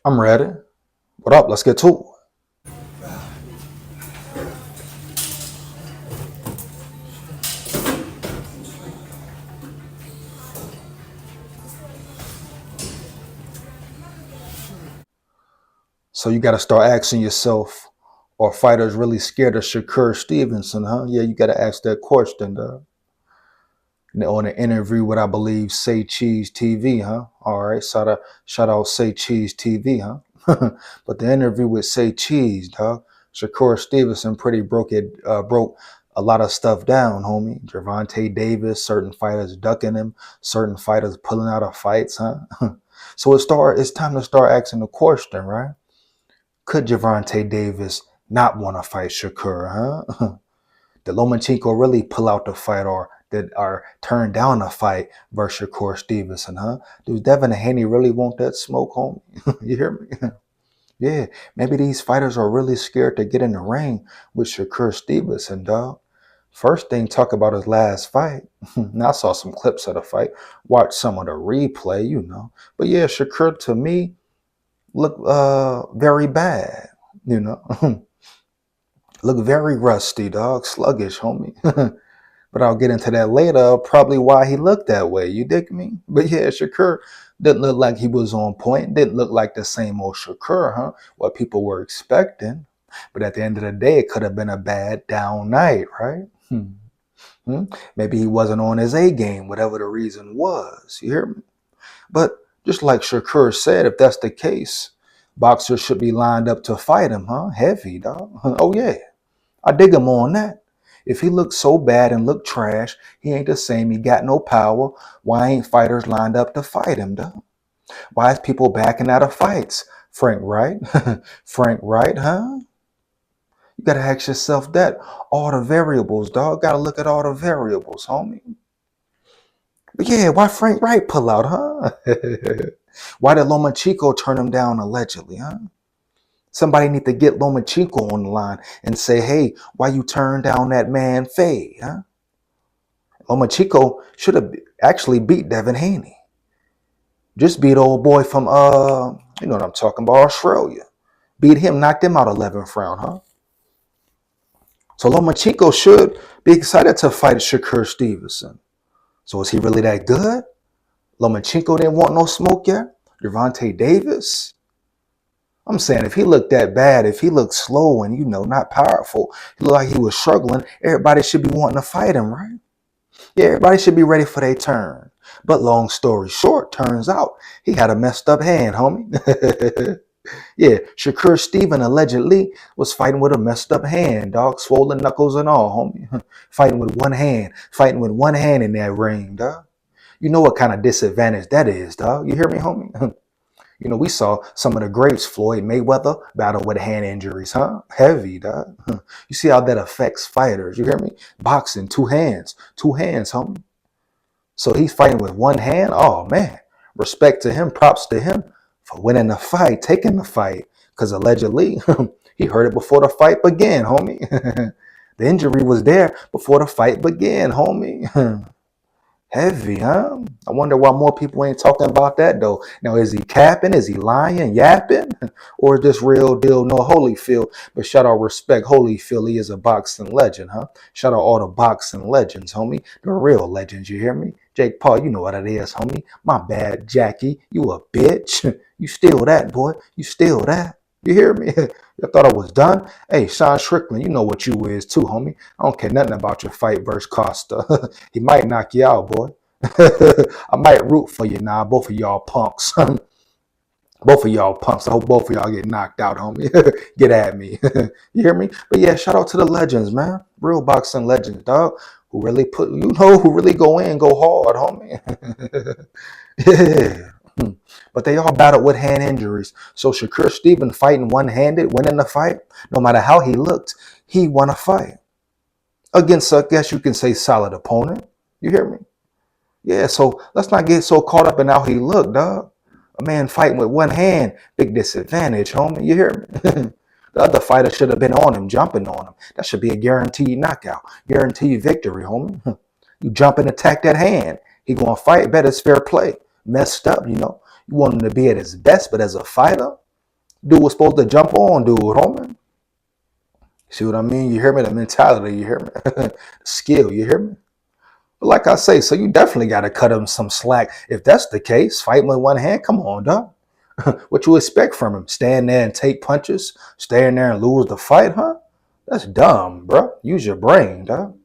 I'm ready. What up? Let's get to it. So you got to start asking yourself, are fighters really scared of Shakur Stevenson, huh? Yeah, you got to ask that question, on an interview with, I believe, Say Cheese TV, huh? All right, shout out Say Cheese TV, huh? But the interview with Say Cheese, dog, Shakur Stevenson broke a lot of stuff down, homie. Gervonta Davis, certain fighters ducking him, certain fighters pulling out of fights, huh? So it's time to start asking the question, right? Could Gervonta Davis not want to fight Shakur, huh? Did Lomachenko really pull out the fight or turn down the fight versus Shakur Stevenson, huh? Does Devin Haney really want that smoke, homie? You hear me? Yeah, maybe these fighters are really scared to get in the ring with Shakur Stevenson, dog. First thing, talk about his last fight. Now I saw some clips of the fight, watched some of the replay, But yeah, Shakur to me looked very bad, you know. Look very rusty, dog. Sluggish, homie. But I'll get into that later, probably why he looked that way. You dig me? But yeah, Shakur didn't look like he was on point. Didn't look like the same old Shakur, huh? What people were expecting. But at the end of the day, it could have been a bad down night, right? Hmm. Maybe he wasn't on his A game, whatever the reason was. You hear me? But just like Shakur said, if that's the case, boxers should be lined up to fight him, huh? Heavy, dog. Oh, yeah. I dig him on that. If he looked so bad and looked trash, he ain't the same. He got no power. Why ain't fighters lined up to fight him, though? Why is people backing out of fights? Frank Wright? Frank Wright, huh? You gotta ask yourself that. All the variables, dog. Gotta look at all the variables, homie. But yeah, why Frank Wright pull out, huh? Why did Lomachenko turn him down allegedly, huh? Somebody need to get Lomachenko on the line and say, hey, why you turn down that man Fade, huh? Lomachenko should have actually beat Devin Haney. Just beat old boy from you know what I'm talking about, Australia. Beat him, knocked him out 11th round, huh? So Lomachenko should be excited to fight Shakur Stevenson. So is he really that good? Lomachenko didn't want no smoke yet? Gervonta Davis? I'm saying if he looked that bad, if he looked slow and, not powerful, he looked like he was struggling, everybody should be wanting to fight him, right? Yeah, everybody should be ready for their turn. But long story short, turns out he had a messed up hand, homie. Yeah, Shakur Steven allegedly was fighting with a messed up hand, dog, swollen knuckles and all, homie. Fighting with one hand in that ring, dog. You know what kind of disadvantage that is, dog. You hear me, homie? We saw some of the greats, Floyd Mayweather, battle with hand injuries, huh? Heavy, dog. You see how that affects fighters. You hear me? Boxing, two hands, homie. So he's fighting with one hand. Oh, man. Respect to him, props to him for winning the fight, taking the fight. Because allegedly, he heard it before the fight began, homie. The injury was there before the fight began, homie. Heavy, huh? I wonder why more people ain't talking about that though. Now, is he capping? Is he lying, yapping? Or is this real deal? No, Holyfield. But shout out respect, Holyfield. He is a boxing legend, huh? Shout out all the boxing legends, homie. The real legends, you hear me? Jake Paul, you know what it is, homie. My bad, Jackie. You a bitch. You steal that, boy. You steal that. You hear me? You thought I was done? Hey, Sean Strickland, you know what you is too, homie. I don't care nothing about your fight versus Costa. He might knock you out, boy. I might root for you now, both of y'all punks. Both of y'all punks. I hope both of y'all get knocked out, homie. Get at me. You hear me? But yeah, shout out to the legends, man. Real boxing legends, dog. Who really who really go in, go hard, homie. Yeah. But they all battled with hand injuries. So Shakur Stevenson fighting one-handed, winning the fight, no matter how he looked, he won a fight. Against, I guess you can say, solid opponent. You hear me? Yeah, so let's not get so caught up in how he looked, dog. A man fighting with one hand, big disadvantage, homie. You hear me? The other fighter should have been on him, jumping on him. That should be a guaranteed knockout, guaranteed victory, homie. You jump and attack that hand. He gonna fight better. It's fair play. Messed up, you know. You want him to be at his best, but as a fighter, Dude was supposed to jump on dude, homie. See what I mean? You hear me? The mentality, you hear me? Skill, you hear me? But like I say, so you definitely got to cut him some slack. If that's the case, fight with one hand. Come on, dog. What you expect from him? Stand there and take punches? Stand there and lose the fight, huh? That's dumb, bro. Use your brain, dog.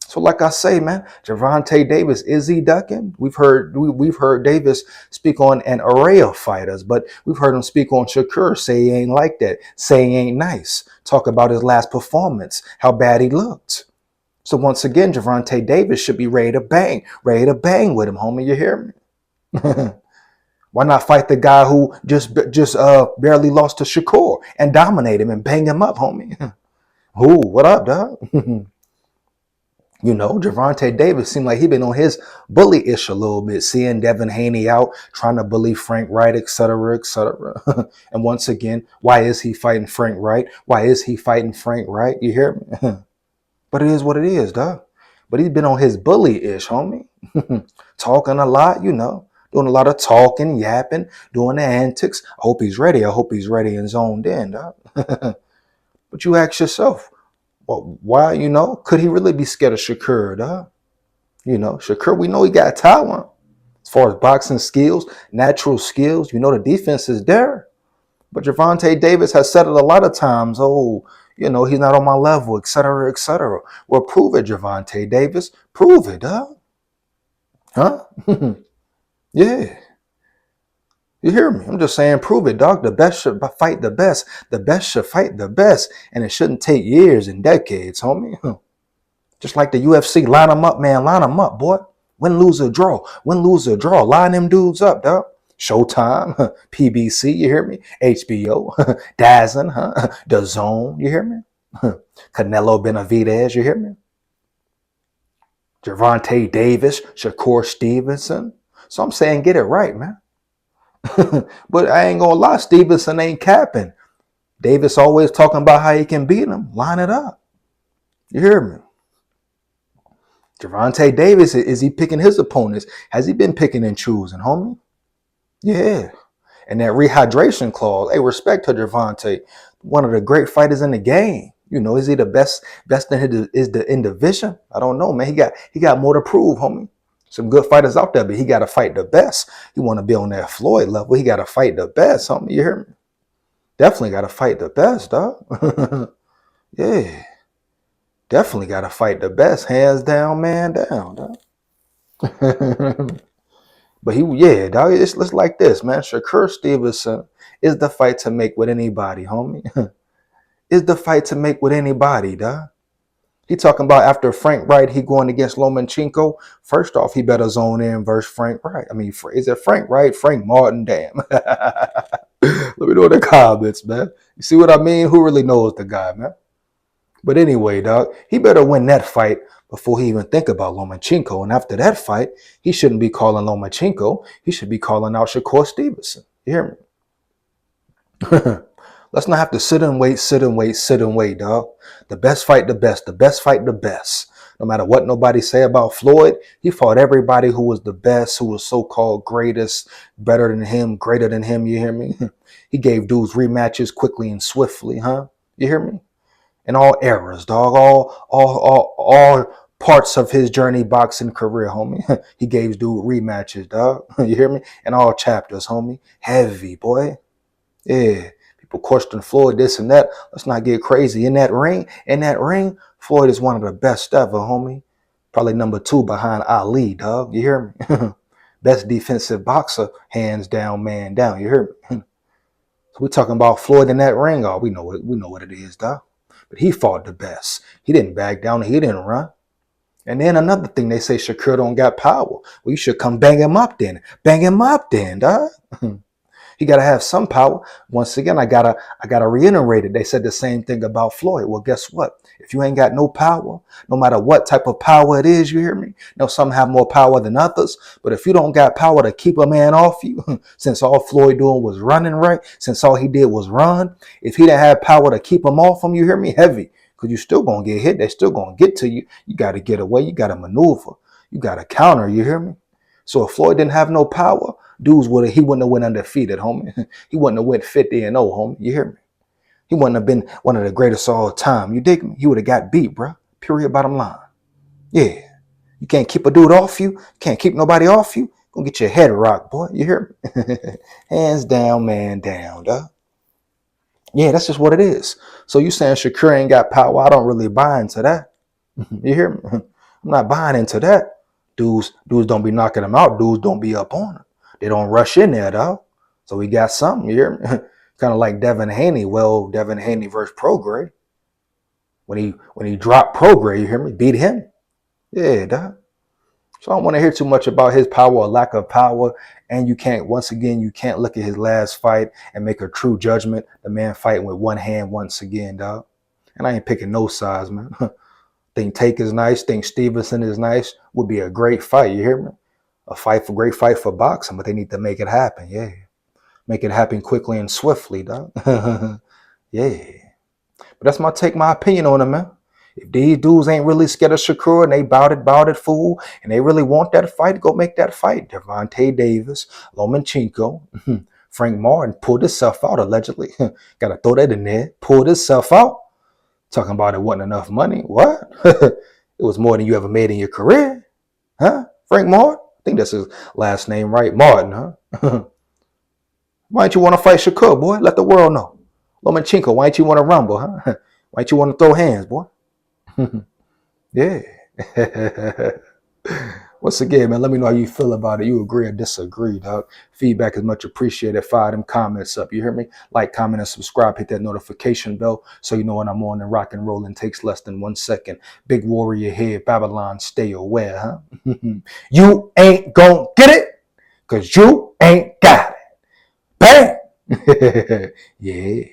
So, like I say, man, Gervonta Davis, is he ducking? We've heard Davis speak on an array of fighters, but we've heard him speak on Shakur, say he ain't like that, say he ain't nice, talk about his last performance, how bad he looked. So once again, Gervonta Davis should be ready to bang with him, homie. You hear me? Why not fight the guy who just barely lost to Shakur and dominate him and bang him up, homie? Who? What up, dog? You know, Gervonta Davis seemed like he been on his bully-ish a little bit, seeing Devin Haney out, trying to bully Frank Wright, etc., etc. And once again, why is he fighting Frank Wright? Why is he fighting Frank Wright? You hear me? But it is what it is, dog. But he's been on his bully-ish, homie. Talking a lot, you know. Doing a lot of talking, yapping, doing the antics. I hope he's ready. I hope he's ready and zoned in, dog. But you ask yourself, well, why, you know, could he really be scared of Shakur, dog? You know, Shakur, we know he got talent. As far as boxing skills, natural skills, you know, the defense is there. But Gervonta Davis has said it a lot of times, oh, you know, he's not on my level, etc., etc. Well, prove it, Gervonta Davis. Prove it, dog. Huh? Yeah. You hear me? I'm just saying, prove it, dog. The best should fight the best. The best should fight the best. And it shouldn't take years and decades, homie. Just like the UFC, line them up, man. Line them up, boy. Win, lose, or draw. Win, lose, or draw. Line them dudes up, dog. Showtime, PBC, you hear me? HBO, DAZN, huh? The Zone, you hear me? Canelo Benavidez, you hear me? Gervonta Davis, Shakur Stevenson. So I'm saying, get it right, man. But I ain't gonna lie, Stevenson ain't capping. Davis always talking about how he can beat him. Line it up. You hear me? Gervonta Davis, is he picking his opponents? Has he been picking and choosing, homie? Yeah. And that rehydration clause, hey, respect to Gervonta, one of the great fighters in the game. You know, is he the best in division? I don't know, man. He got more to prove, homie. Some good fighters out there, but he got to fight the best. He want to be on that Floyd level. He got to fight the best, homie. You hear me? Definitely got to fight the best, dog. Yeah. Definitely got to fight the best. Hands down, man down, dog. But dog, it's like this, man. Shakur Stevenson is the fight to make with anybody, homie. Is the fight to make with anybody, dog. He talking about after Frank Wright, he going against Lomachenko. First off, he better zone in versus Frank Wright. I mean, is it Frank Wright? Frank Martin? Damn. Let me know in the comments, man. You see what I mean? Who really knows the guy, man? But anyway, dog, he better win that fight before he even think about Lomachenko. And after that fight, he shouldn't be calling Lomachenko. He should be calling out Shakur Stevenson. You hear me? Let's not have to sit and wait, dog. The best fight the best. The best fight the best. No matter what nobody say about Floyd, he fought everybody who was the best, who was so-called greatest, better than him, greater than him. You hear me? He gave dudes rematches quickly and swiftly, huh? You hear me? In all eras, dog. All parts of his journey boxing career, homie. He gave dude rematches, dog. You hear me? In all chapters, homie. Heavy, boy. Yeah. People question Floyd, this and that. Let's not get crazy. In that ring, Floyd is one of the best ever, homie. Probably number 2 behind Ali, dog. You hear me? Best defensive boxer, hands down, man down. You hear me? So we're talking about Floyd in that ring. Oh, we know what it is, dog. But he fought the best. He didn't back down. He didn't run. And then another thing, they say Shakur don't got power. Well, you should come bang him up then. Bang him up then, dog. He got to have some power. Once again, I gotta reiterate it. They said the same thing about Floyd. Well, guess what? If you ain't got no power, no matter what type of power it is, you hear me? Now, some have more power than others, but if you don't got power to keep a man off you, since all Floyd doing was running, right? Since all he did was run, if he didn't have power to keep him off him, you hear me? Heavy, because you still gonna get hit. They still gonna get to you. You got to get away. You got to maneuver. You got to counter. You hear me? So if Floyd didn't have no power, he wouldn't have went undefeated, homie. He wouldn't have went 50-0, homie. You hear me? He wouldn't have been one of the greatest of all time. You dig me? He would have got beat, bro. Period. Bottom line. Yeah. You can't keep a dude off you. Can't keep nobody off you. Gonna get your head rocked, boy. You hear me? Hands down, man down, dog. Yeah, that's just what it is. So you saying Shakur ain't got power? I don't really buy into that. You hear me? I'm not buying into that. Dudes don't be knocking him out. Dudes don't be up on him. They don't rush in there, though. So we got something, you hear me? Kind of like Devin Haney. Well, Devin Haney versus Prograis. When he dropped Prograis, you hear me? Beat him. Yeah, dog. So I don't want to hear too much about his power or lack of power. And you can't look at his last fight and make a true judgment. The man fighting with one hand once again, dog. And I ain't picking no sides, man. Think Take is nice. Think Stevenson is nice. Would be a great fight. You hear me? Great fight for boxing, but they need to make it happen. Yeah. Make it happen quickly and swiftly, dog. Yeah. But that's my opinion on him, man. If these dudes ain't really scared of Shakur and they bout it, fool, and they really want that fight, go make that fight. Gervonta Davis, Lomachenko, Frank Martin pulled himself out allegedly. Gotta throw that in there. Pulled himself out. Talking about it wasn't enough money. What? It was more than you ever made in your career. Huh? Frank Martin? I think that's his last name, right? Martin, huh? Why don't you want to fight Shakur, boy? Let the world know. Lomachenko, why don't you want to rumble, huh? Why don't you want to throw hands, boy? Yeah. Once again, man, let me know how you feel about it. You agree or disagree, dog. Feedback is much appreciated. Fire them comments up. You hear me? Like, comment, and subscribe. Hit that notification bell so you know when I'm on and rock and roll and takes less than 1 second. Big warrior here. Babylon, stay aware, huh? You ain't gonna get it because you ain't got it. Bam! Yeah.